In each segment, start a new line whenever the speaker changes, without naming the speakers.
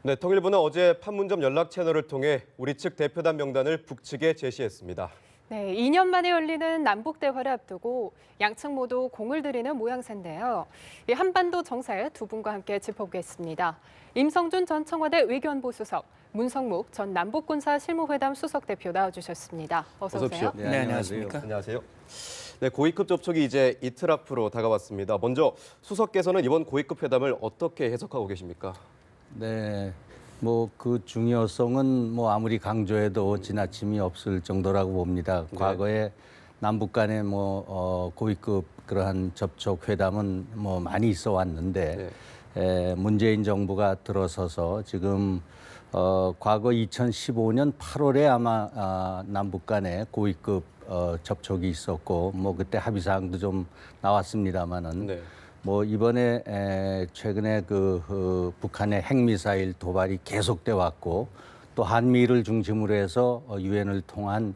네, 통일부는 어제 판문점 연락 채널을 통해 우리 측 대표단 명단을 북측에 제시했습니다.
네, 2년 만에 열리는 남북 대화를 앞두고 양측 모두 공을 들이는 모양새인데요. 이 한반도 정세 두 분과 함께 짚어보겠습니다. 임성준 전 청와대 의견보수석, 문성묵 전 남북군사 실무회담 수석 대표 나와주셨습니다. 어서 오세요.
네, 안녕하십니까.
안녕하세요. 네, 고위급 접촉이 이제 이틀 앞으로 다가왔습니다. 먼저 수석께서는 이번 고위급 회담을 어떻게 해석하고 계십니까?
네, 그 중요성은 아무리 강조해도 지나침이 없을 정도라고 봅니다.
네.
과거에 남북 간의 고위급 그러한 접촉 회담은 많이 있어 왔는데 문재인 정부가 들어서서 지금 과거 2015년 8월에 아마 남북 간의 고위급 접촉이 있었고 그때 합의 사항도 좀 나왔습니다마는
네.
이번에 최근에 북한의 핵미사일 도발이 계속돼 왔고 또 한미를 중심으로 해서 유엔을 통한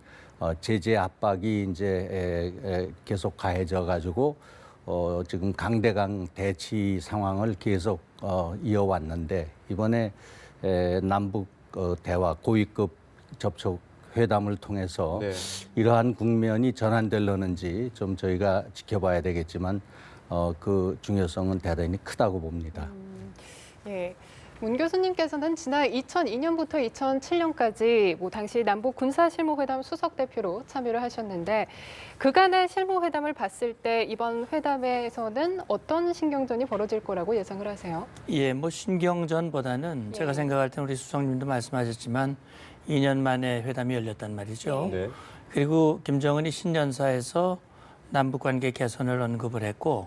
제재 압박이 이제 계속 가해져 가지고 지금 강대강 대치 상황을 계속 이어왔는데 이번에 남북 대화 고위급 접촉 회담을 통해서 이러한 국면이 전환될려는지 좀 저희가 지켜봐야 되겠지만 그 중요성은 대단히 크다고 봅니다.
예, 문 교수님께서는 지난 2002년부터 2007년까지 당시 남북 군사실무회담 수석 대표로 참여를 하셨는데 그간의 실무회담을 봤을 때 이번 회담에서는 어떤 신경전이 벌어질 거라고 예상을 하세요?
예, 신경전보다는 제가 생각할 때는 우리 수석님도 말씀하셨지만 2년 만에 회담이 열렸단 말이죠.
네.
그리고 김정은이 신년사에서 남북관계 개선을 언급을 했고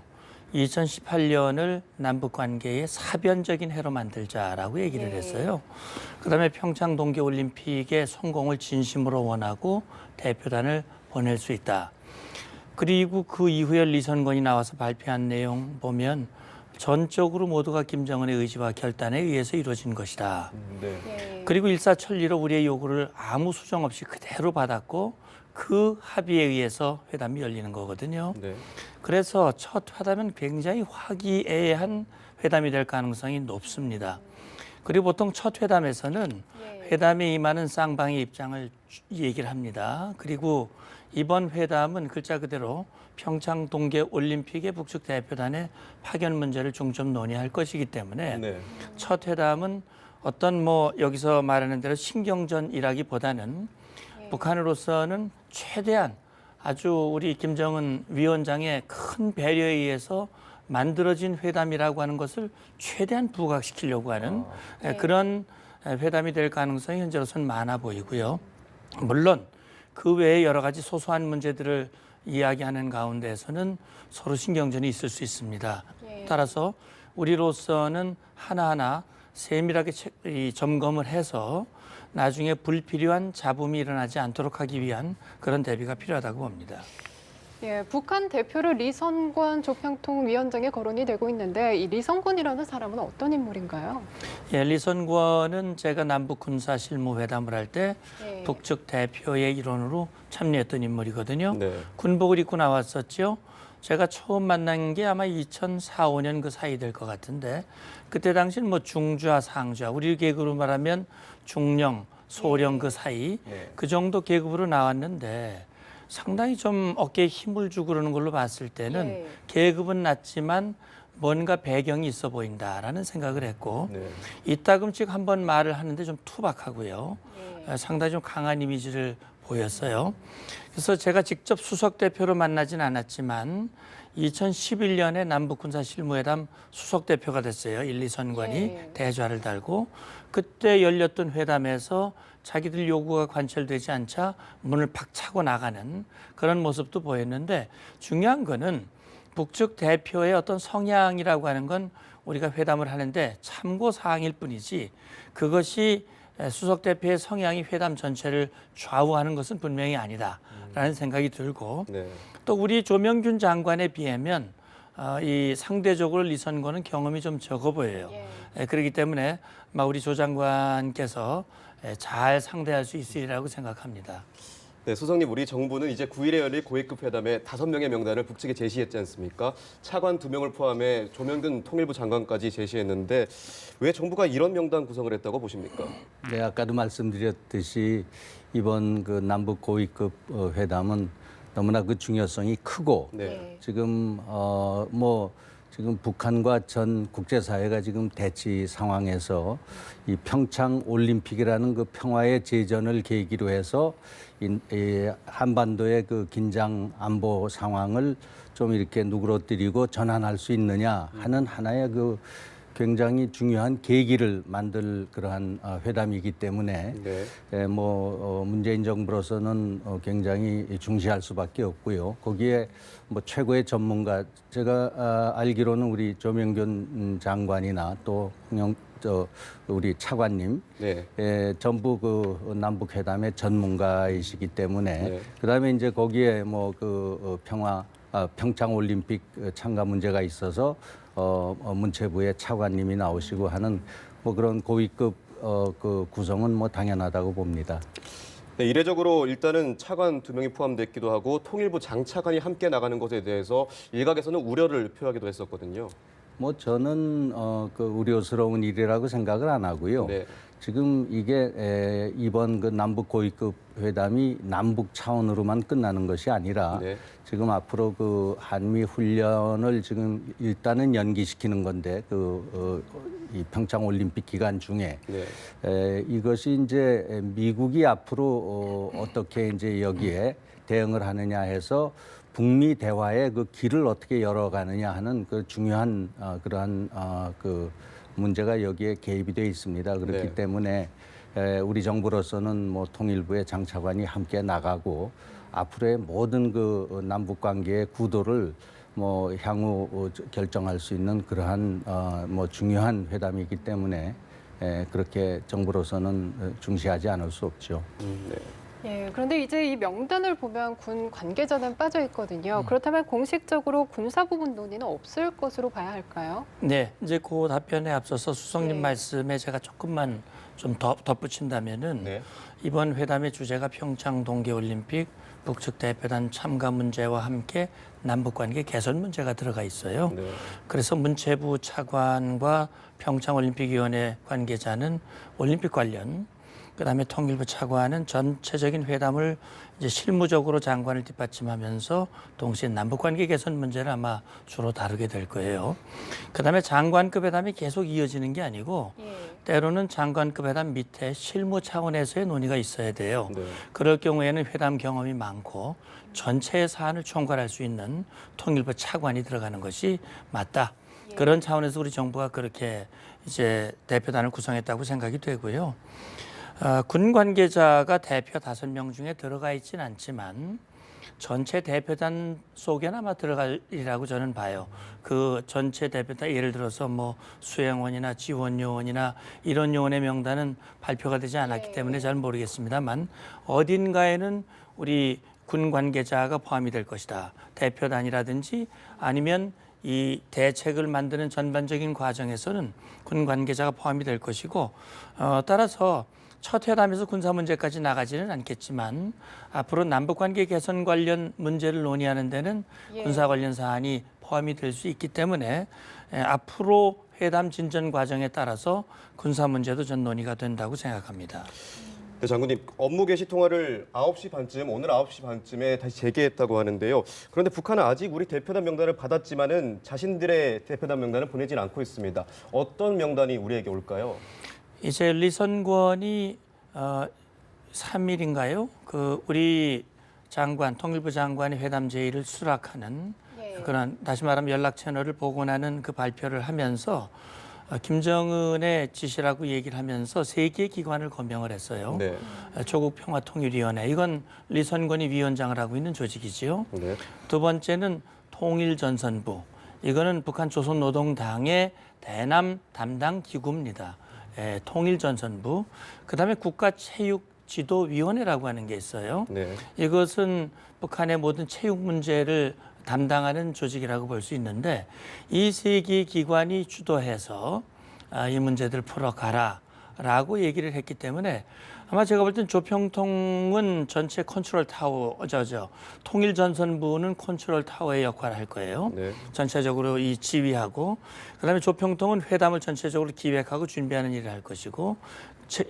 2018년을 남북관계의 사변적인 해로 만들자라고 얘기를 했어요. 그다음에 평창 동계올림픽의 성공을 진심으로 원하고 대표단을 보낼 수 있다. 그리고 그 이후에 리선권이 나와서 발표한 내용 보면 전적으로 모두가 김정은의 의지와 결단에 의해서 이루어진 것이다. 그리고 일사천리로 우리의 요구를 아무 수정 없이 그대로 받았고 그 합의에 의해서 회담이 열리는 거거든요. 그래서 첫 회담은 굉장히 화기애애한 회담이 될 가능성이 높습니다. 그리고 보통 첫 회담에서는 회담에 임하는 쌍방의 입장을 얘기를 합니다. 그리고 이번 회담은 글자 그대로 평창 동계올림픽의 북측 대표단의 파견 문제를 중점 논의할 것이기 때문에 첫 회담은 어떤 여기서 말하는 대로 신경전이라기보다는 북한으로서는 최대한 아주 우리 김정은 위원장의 큰 배려에 의해서 만들어진 회담이라고 하는 것을 최대한 부각시키려고 하는 그런 회담이 될 가능성이 현재로서는 많아 보이고요. 물론 그 외에 여러 가지 소소한 문제들을 이야기하는 가운데에서는 서로 신경전이 있을 수 있습니다. 따라서 우리로서는 하나하나 세밀하게 점검을 해서 나중에 불필요한 잡음이 일어나지 않도록 하기 위한 그런 대비가 필요하다고 봅니다.
예, 북한 대표를 리선권 조평통위원장에 거론이 되고 있는데 이 리선권이라는 사람은 어떤 인물인가요?
예, 리선권은 제가 남북 군사 실무회담을 할 때 북측 대표의 일원으로 참여했던 인물이거든요. 군복을 입고 나왔었죠. 제가 처음 만난 게 아마 2004, 5년 그 사이 될 것 같은데 그때 당시는 중좌, 상좌, 우리 계급으로 말하면 중령, 소령 그 사이 그 정도 계급으로 나왔는데 상당히 좀 어깨에 힘을 주고 그러는 걸로 봤을 때는 계급은 낮지만 뭔가 배경이 있어 보인다라는 생각을 했고 이따금씩 한번 말을 하는데 좀 투박하고요. 상당히 좀 강한 이미지를 보였어요. 그래서 제가 직접 수석 대표로 만나진 않았지만 2011년에 남북군사실무회담 수석 대표가 됐어요. 1, 2선관이 대좌를 달고 그때 열렸던 회담에서 자기들 요구가 관철되지 않자 문을 팍 차고 나가는 그런 모습도 보였는데 중요한 거는 북측 대표의 어떤 성향이라고 하는 건 우리가 회담을 하는데 참고 사항일 뿐이지 그것이 수석 대표의 성향이 회담 전체를 좌우하는 것은 분명히 아니다라는 생각이 들고 또 우리 조명균 장관에 비하면 이 상대적으로 리선권은 경험이 좀 적어 보여요. 그렇기 때문에 우리 조 장관께서 잘 상대할 수 있으리라고 생각합니다.
네, 수석님, 우리 정부는 이제 9일에 열릴 고위급 회담에 5명의 명단을 북측에 제시했지 않습니까? 차관 2명을 포함해 조명근 통일부 장관까지 제시했는데 왜 정부가 이런 명단 구성을 했다고 보십니까?
네, 아까도 말씀드렸듯이 이번 그 남북 고위급 회담은 너무나 그 중요성이 크고
네.
지금 지금 북한과 전 국제사회가 지금 대치 상황에서 이 평창 올림픽이라는 그 평화의 제전을 계기로 해서 이 한반도의 그 긴장 안보 상황을 좀 이렇게 누그러뜨리고 전환할 수 있느냐 하는 하나의 그 굉장히 중요한 계기를 만들 그러한 회담이기 때문에
네.
문재인 정부로서는 굉장히 중시할 수밖에 없고요. 거기에 뭐 최고의 전문가 제가 알기로는 우리 조명균 장관이나 또 우리 차관님
네.
전부 그 남북 회담의 전문가이시기 때문에
네.
그다음에 이제 거기에 평창 올림픽 참가 문제가 있어서 문체부의 차관님이 나오시고 하는 뭐 그런 고위급 그 구성은 뭐 당연하다고 봅니다.
네, 이례적으로 일단은 차관 2명이 포함됐기도 하고 통일부 장차관이 함께 나가는 것에 대해서 일각에서는 우려를 표하기도 했었거든요.
뭐 저는 그 우려스러운 일이라고 생각을 안 하고요.
네.
지금 이게 이번 그 남북 고위급 회담이 남북 차원으로만 끝나는 것이 아니라
네.
지금 앞으로 그 한미 훈련을 지금 일단은 연기시키는 건데 이 평창 올림픽 기간 중에
네.
이것이 이제 미국이 앞으로 어떻게 이제 여기에 대응을 하느냐 해서 북미 대화의 그 길을 어떻게 열어가느냐 하는 그 중요한 그러한 그 문제가 여기에 개입이 되어 있습니다. 그렇기
네.
때문에 우리 정부로서는 뭐 통일부의 장차관이 함께 나가고 앞으로의 모든 그 남북 관계의 구도를 뭐 향후 결정할 수 있는 그러한 뭐 중요한 회담이기 때문에 그렇게 정부로서는 중시하지 않을 수 없죠.
네.
예, 그런데 이제 이 명단을 보면 군 관계자는 빠져 있거든요. 그렇다면 공식적으로 군사 부분 논의는 없을 것으로 봐야 할까요?
네, 이제 그 답변에 앞서서 수석님
네.
말씀에 제가 조금만 좀 덧붙인다면은
네.
이번 회담의 주제가 평창 동계올림픽 북측 대표단 참가 문제와 함께 남북관계 개선 문제가 들어가 있어요.
네.
그래서 문체부 차관과 평창올림픽위원회 관계자는 올림픽 관련, 그다음에 통일부 차관은 전체적인 회담을 이제 실무적으로 장관을 뒷받침하면서 동시에 남북관계 개선 문제를 아마 주로 다루게 될 거예요. 그다음에 장관급 회담이 계속 이어지는 게 아니고 때로는 장관급 회담 밑에 실무 차원에서의 논의가 있어야 돼요.
네.
그럴 경우에는 회담 경험이 많고 전체의 사안을 총괄할 수 있는 통일부 차관이 들어가는 것이 맞다. 그런 차원에서 우리 정부가 그렇게 이제 대표단을 구성했다고 생각이 되고요. 군 관계자가 대표 5명 중에 들어가 있지는 않지만 전체 대표단 속에는 아마 들어갈이라고 저는 봐요. 그 전체 대표단 예를 들어서 뭐 수행원이나 지원요원이나 이런 요원의 명단은 발표가 되지 않았기 때문에 잘 모르겠습니다만 어딘가에는 우리 군 관계자가 포함이 될 것이다. 대표단이라든지 아니면 이 대책을 만드는 전반적인 과정에서는 군 관계자가 포함이 될 것이고 따라서 첫 회담에서 군사 문제까지 나가지는 않겠지만 앞으로 남북관계 개선 관련 문제를 논의하는 데는 군사 관련 사안이 포함이 될 수 있기 때문에 앞으로 회담 진전 과정에 따라서 군사 문제도 전 논의가 된다고 생각합니다.
네, 장군님, 업무 개시 통화를 오늘 9시 반쯤에 다시 재개했다고 하는데요. 그런데 북한은 아직 우리 대표단 명단을 받았지만은 자신들의 대표단 명단을 보내진 않고 있습니다. 어떤 명단이 우리에게 올까요?
이제 리선권이 3일인가요? 그 우리 장관, 통일부 장관이 회담 제의를 수락하는 그런 다시 말하면 연락 채널을 복원하는 그 발표를 하면서 김정은의 지시라고 얘기를 하면서 3개의 기관을 거명을 했어요.
네.
조국평화통일위원회, 이건 리선권이 위원장을 하고 있는 조직이지요.
네.
두 번째는 통일전선부, 이거는 북한 조선노동당의 대남 담당 기구입니다. 통일전선부. 그다음에 국가체육지도위원회라고 하는 게 있어요.
네.
이것은 북한의 모든 체육 문제를 담당하는 조직이라고 볼 수 있는데 이 3개 기관이 주도해서 이 문제들을 풀어가라 라고 얘기를 했기 때문에 아마 제가 볼 땐 조평통은 전체 컨트롤 타워, 통일전선부는 컨트롤 타워의 역할을 할 거예요.
네.
전체적으로 이 지휘하고, 그다음에 조평통은 회담을 전체적으로 기획하고 준비하는 일을 할 것이고,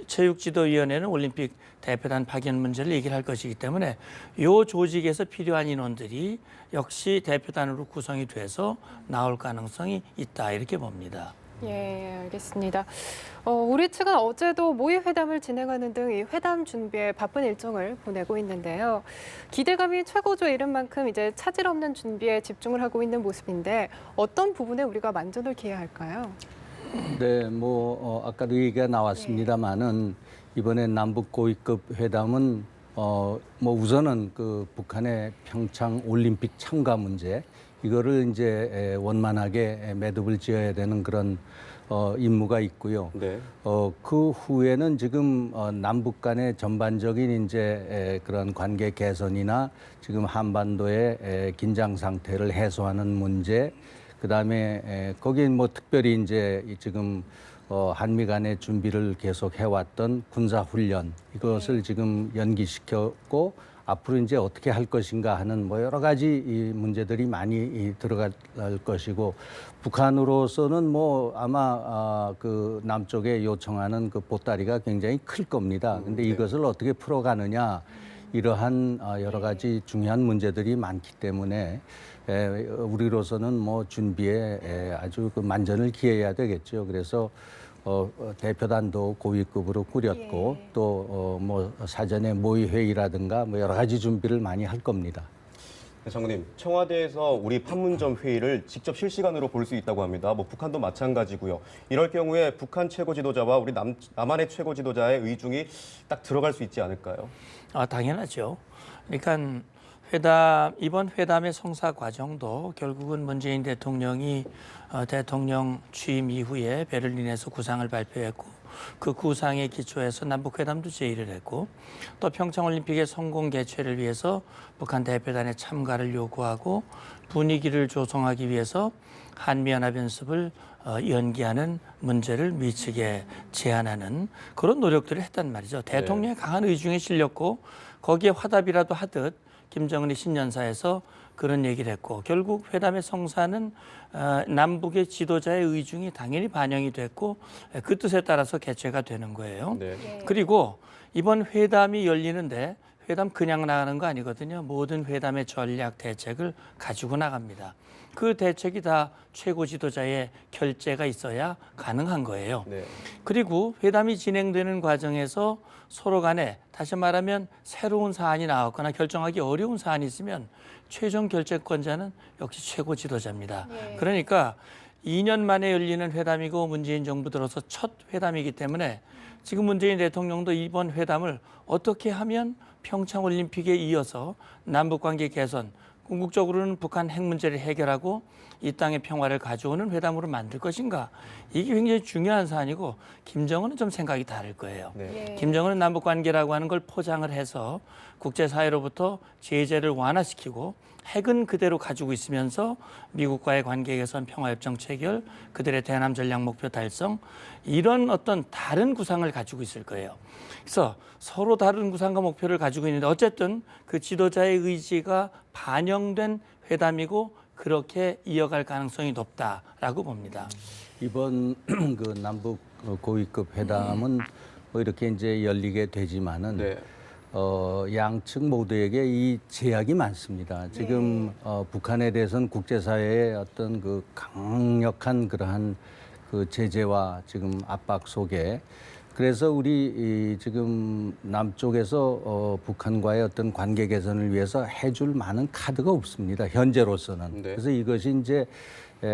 체육지도위원회는 올림픽 대표단 파견 문제를 얘기를 할 것이기 때문에 이 조직에서 필요한 인원들이 역시 대표단으로 구성이 돼서 나올 가능성이 있다 이렇게 봅니다.
예, 알겠습니다. 우리 측은 어제도 모의 회담을 진행하는 등 이 회담 준비에 바쁜 일정을 보내고 있는데요. 기대감이 최고조 이른 만큼 이제 차질 없는 준비에 집중을 하고 있는 모습인데 어떤 부분에 우리가 만전을 기해야 할까요?
네, 아까도 얘기가 나왔습니다만은 이번에 남북 고위급 회담은 우선은 그 북한의 평창 올림픽 참가 문제 이거를 이제 원만하게 매듭을 지어야 되는 그런 임무가 있고요.
네.
그 후에는 지금 남북 간의 전반적인 이제 그런 관계 개선이나 지금 한반도의 긴장 상태를 해소하는 문제, 그다음에 거기에 특별히 이제 지금 한미 간의 준비를 계속 해왔던 군사 훈련 이것을 지금 연기시켰고 앞으로 이제 어떻게 할 것인가 하는 여러 가지 이 문제들이 많이 들어갈 것이고 북한으로서는 아마 그 남쪽에 요청하는 그 보따리가 굉장히 클 겁니다. 근데 이것을 어떻게 풀어가느냐 이러한 여러 가지 중요한 문제들이 많기 때문에 우리로서는 준비에 아주 그 만전을 기해야 되겠죠. 그래서 대표단도 고위급으로 꾸렸고 또 사전에 모의 회의라든가 여러 가지 준비를 많이 할 겁니다.
네, 장관님, 청와대에서 우리 판문점 회의를 직접 실시간으로 볼 수 있다고 합니다. 북한도 마찬가지고요. 이럴 경우에 북한 최고 지도자와 우리 남한의 최고 지도자의 의중이 딱 들어갈 수 있지 않을까요?
당연하죠. 그러니까 이번 회담의 성사 과정도 결국은 문재인 대통령이 대통령 취임 이후에 베를린에서 구상을 발표했고 그 구상에 기초해서 남북회담도 제의를 했고 또 평창올림픽의 성공 개최를 위해서 북한 대표단의 참가를 요구하고 분위기를 조성하기 위해서 한미연합연습을 연기하는 문제를 미측에 제안하는 그런 노력들을 했단 말이죠. 대통령의 강한 의중에 실렸고 거기에 화답이라도 하듯 김정은이 신년사에서 그런 얘기를 했고 결국 회담의 성사는 남북의 지도자의 의중이 당연히 반영이 됐고 그 뜻에 따라서 개최가 되는 거예요.
네.
그리고 이번 회담이 열리는데 회담 그냥 나가는 거 아니거든요. 모든 회담의 전략 대책을 가지고 나갑니다. 그 대책이 다 최고 지도자의 결재가 있어야 가능한 거예요.
네.
그리고 회담이 진행되는 과정에서 서로 간에 다시 말하면 새로운 사안이 나왔거나 결정하기 어려운 사안이 있으면 최종 결재권자는 역시 최고 지도자입니다. 그러니까 2년 만에 열리는 회담이고 문재인 정부 들어서 첫 회담이기 때문에 지금 문재인 대통령도 이번 회담을 어떻게 하면 평창올림픽에 이어서 남북관계 개선, 궁극적으로는 북한 핵 문제를 해결하고 이 땅의 평화를 가져오는 회담으로 만들 것인가. 이게 굉장히 중요한 사안이고 김정은은 좀 생각이 다를 거예요.
네.
김정은은 남북관계라고 하는 걸 포장을 해서 국제사회로부터 제재를 완화시키고 핵은 그대로 가지고 있으면서 미국과의 관계 개선, 평화협정 체결, 그들의 대남 전략 목표 달성 이런 어떤 다른 구상을 가지고 있을 거예요. 그래서 서로 다른 구상과 목표를 가지고 있는데 어쨌든 그 지도자의 의지가 반영된 회담이고 그렇게 이어갈 가능성이 높다라고 봅니다.
이번 그 남북 고위급 회담은 이렇게 이제 열리게 되지만은
네.
양측 모두에게 이 제약이 많습니다. 지금 북한에 대해서는 국제사회의 어떤 그 강력한 그러한 그 제재와 지금 압박 속에 그래서 우리 지금 남쪽에서 북한과의 어떤 관계 개선을 위해서 해줄 많은 카드가 없습니다. 현재로서는.
네.
그래서 이것이 이제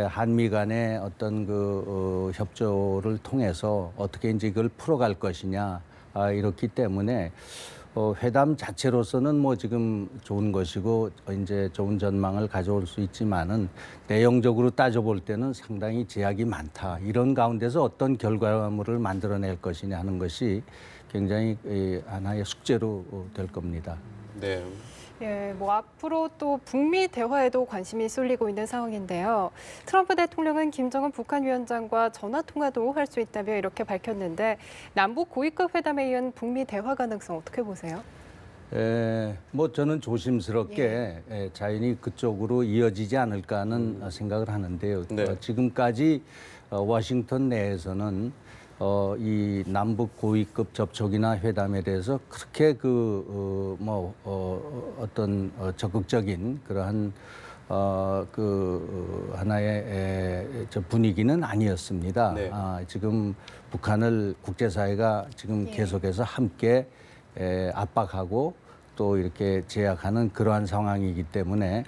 한미 간의 어떤 그 협조를 통해서 어떻게 이제 이걸 풀어갈 것이냐 이렇기 때문에 회담 자체로서는 지금 좋은 것이고 이제 좋은 전망을 가져올 수 있지만은 내용적으로 따져볼 때는 상당히 제약이 많다. 이런 가운데서 어떤 결과물을 만들어낼 것이냐 하는 것이 굉장히 하나의 숙제로 될 겁니다.
네.
예, 뭐 앞으로 또 북미 대화에도 관심이 쏠리고 있는 상황인데요. 트럼프 대통령은 김정은 북한 위원장과 전화 통화도 할 수 있다며 이렇게 밝혔는데 남북 고위급 회담에 이은 북미 대화 가능성 어떻게 보세요?
뭐 저는 조심스럽게 자연히 그쪽으로 이어지지 않을까 하는 생각을 하는데요.
네.
지금까지 워싱턴 내에서는 이 남북 고위급 접촉이나 회담에 대해서 그렇게 어떤 적극적인 그러한 하나의 저 분위기는 아니었습니다.
네.
지금 북한을 국제사회가 지금 계속해서 함께 압박하고 또 이렇게 제약하는 그러한 상황이기 때문에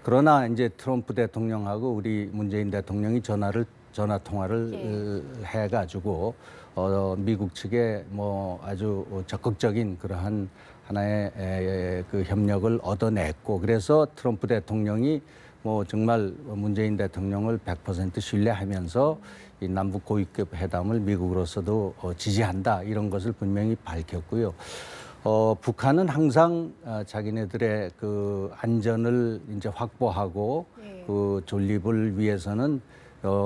그러나 이제 트럼프 대통령하고 우리 문재인 대통령이 전화 통화를 해가지고 미국 측에 뭐 아주 적극적인 그러한 하나의 그 협력을 얻어냈고 그래서 트럼프 대통령이 뭐 정말 문재인 대통령을 100% 신뢰하면서 이 남북 고위급 회담을 미국으로서도 지지한다 이런 것을 분명히 밝혔고요. 북한은 항상 자기네들의 그 안전을 이제 확보하고 그 존립을 위해서는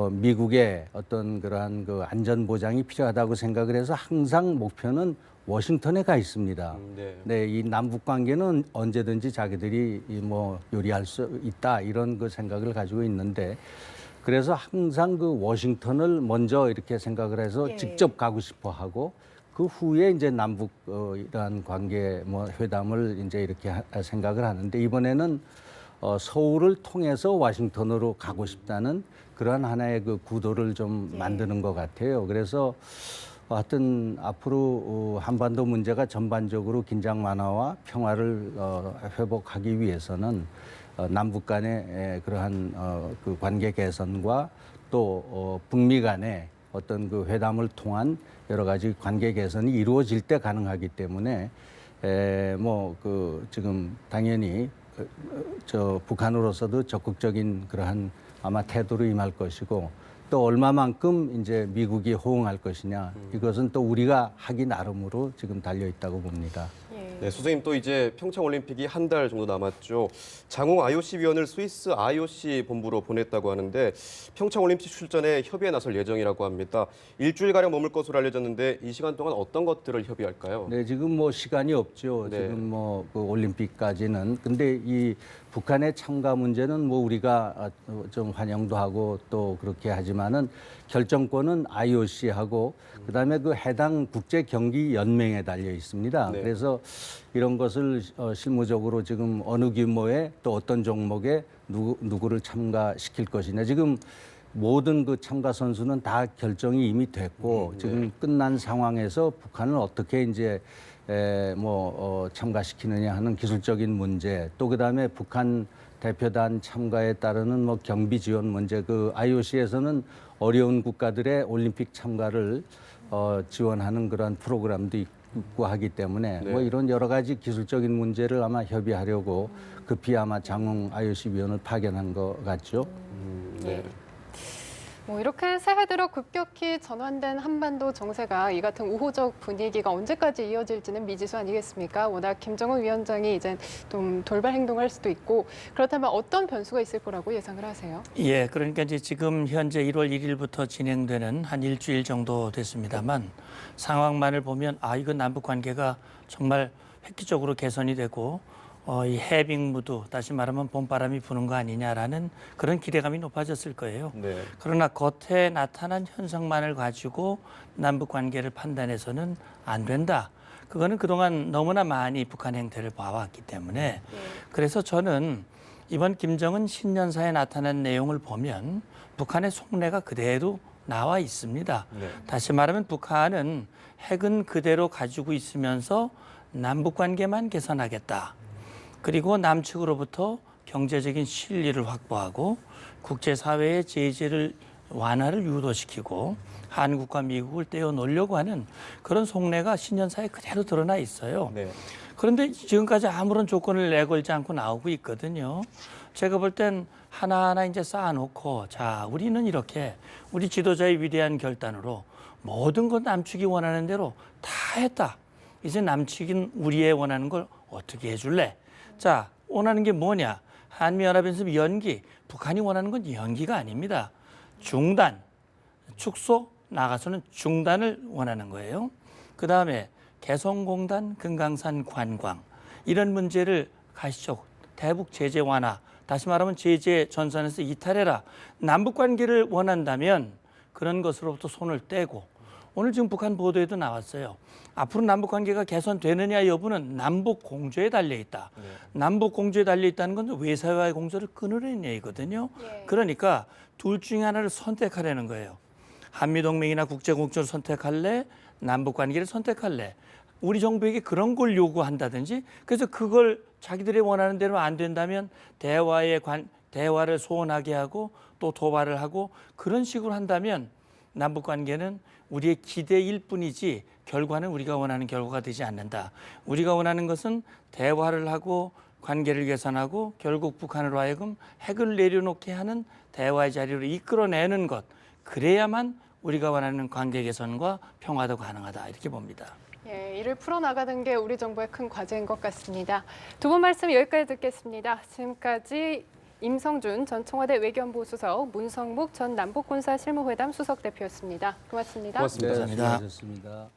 미국의 어떤 그러한 그 안전 보장이 필요하다고 생각을 해서 항상 목표는 워싱턴에 가 있습니다. 네, 이 남북 관계는 언제든지 자기들이 뭐 요리할 수 있다 이런 그 생각을 가지고 있는데 그래서 항상 그 워싱턴을 먼저 이렇게 생각을 해서 직접 가고 싶어 하고 그 후에 이제 남북 이러한 관계 뭐 회담을 이제 이렇게 생각을 하는데 이번에는 서울을 통해서 워싱턴으로 가고 싶다는 그러한 하나의 그 구도를 좀 만드는 것 같아요. 그래서 하여튼 앞으로 한반도 문제가 전반적으로 긴장 완화와 평화를 회복하기 위해서는 남북 간의 그러한 그 관계 개선과 또 북미 간의 어떤 그 회담을 통한 여러 가지 관계 개선이 이루어질 때 가능하기 때문에 뭐 그 지금 당연히 저 북한으로서도 적극적인 그러한 아마 태도로 임할 것이고 또 얼마만큼 이제 미국이 호응할 것이냐 이것은 또 우리가 하기 나름으로 지금 달려 있다고 봅니다.
네, 선생님 또 이제 평창 올림픽이 한 달 정도 남았죠. 장웅 IOC 위원을 스위스 IOC 본부로 보냈다고 하는데 평창 올림픽 출전에 협의에 나설 예정이라고 합니다. 일주일가량 머물 것으로 알려졌는데 이 시간 동안 어떤 것들을 협의할까요?
네, 지금 뭐 시간이 없죠.
네.
지금 뭐 그 올림픽까지는. 근데 이 북한의 참가 문제는 뭐 우리가 좀 환영도 하고 또 그렇게 하지만은 결정권은 IOC하고 그다음에 그 해당 국제 경기 연맹에 달려 있습니다.
네.
그래서 이런 것을 실무적으로 지금 어느 규모의 또 어떤 종목에 누구를 참가시킬 것이냐. 지금 모든 그 참가 선수는 다 결정이 이미 됐고 지금 끝난 상황에서 북한을 어떻게 이제 참가시키느냐 하는 기술적인 문제 또 그다음에 북한 대표단 참가에 따르는 뭐 경비 지원 문제 그 IOC에서는 어려운 국가들의 올림픽 참가를 지원하는 그런 프로그램도 있고 하기 때문에 뭐 이런 여러 가지 기술적인 문제를 아마 협의하려고 급히 아마 장웅 IOC 위원을 파견한 것 같죠.
네.
뭐 이렇게 새해 들어 급격히 전환된 한반도 정세가 이 같은 우호적 분위기가 언제까지 이어질지는 미지수 아니겠습니까? 워낙 김정은 위원장이 이제 좀 돌발 행동할 수도 있고 그렇다면 어떤 변수가 있을 거라고 예상을 하세요?
예, 그러니까 이제 지금 현재 1월 1일부터 진행되는 한 일주일 정도 됐습니다만 상황만을 보면 이건 남북 관계가 정말 획기적으로 개선이 되고 이 해빙 무드, 다시 말하면 봄바람이 부는 거 아니냐라는 그런 기대감이 높아졌을 거예요.
네.
그러나 겉에 나타난 현상만을 가지고 남북 관계를 판단해서는 안 된다. 그거는 그동안 너무나 많이 북한 행태를 봐왔기 때문에 그래서 저는 이번 김정은 신년사에 나타난 내용을 보면 북한의 속내가 그대로 나와 있습니다.
네.
다시 말하면 북한은 핵은 그대로 가지고 있으면서 남북 관계만 개선하겠다. 그리고 남측으로부터 경제적인 실리를 확보하고 국제사회의 제재를 완화를 유도시키고 한국과 미국을 떼어놓으려고 하는 그런 속내가 신년사에 그대로 드러나 있어요.
네.
그런데 지금까지 아무런 조건을 내걸지 않고 나오고 있거든요. 제가 볼 땐 하나하나 이제 쌓아놓고 자, 우리는 이렇게 우리 지도자의 위대한 결단으로 모든 것 남측이 원하는 대로 다 했다. 이제 남측인 우리의 원하는 걸 어떻게 해줄래? 자, 원하는 게 뭐냐? 한미연합연습 연기. 북한이 원하는 건 연기가 아닙니다. 중단, 축소, 나가서는 중단을 원하는 거예요. 그다음에 개성공단, 금강산 관광 이런 문제를 가시죠. 대북 제재 완화, 다시 말하면 제재 전선에서 이탈해라. 남북 관계를 원한다면 그런 것으로부터 손을 떼고 오늘 지금 북한 보도에도 나왔어요. 앞으로 남북 관계가 개선되느냐 여부는 남북 공조에 달려 있다. 남북 공조에 달려 있다는 건 외사와의 공조를 끊으려는 얘기거든요. 그러니까 둘 중에 하나를 선택하려는 거예요. 한미동맹이나 국제공조를 선택할래? 남북 관계를 선택할래? 우리 정부에게 그런 걸 요구한다든지 그래서 그걸 자기들이 원하는 대로 안 된다면 대화를 소원하게 하고 또 도발을 하고 그런 식으로 한다면 남북 관계는 우리의 기대일 뿐이지 결과는 우리가 원하는 결과가 되지 않는다. 우리가 원하는 것은 대화를 하고 관계를 개선하고 결국 북한으로 하여금 핵을 내려놓게 하는 대화의 자리로 이끌어내는 것. 그래야만 우리가 원하는 관계 개선과 평화도 가능하다. 이렇게 봅니다.
예, 이를 풀어나가는 게 우리 정부의 큰 과제인 것 같습니다. 두 분 말씀 여기까지 듣겠습니다. 지금까지 임성준 전 청와대 외교안보 수석, 문성묵 전 남북군사실무회담 수석 대표였습니다. 고맙습니다.
고맙습니다.
네, 수고하셨습니다.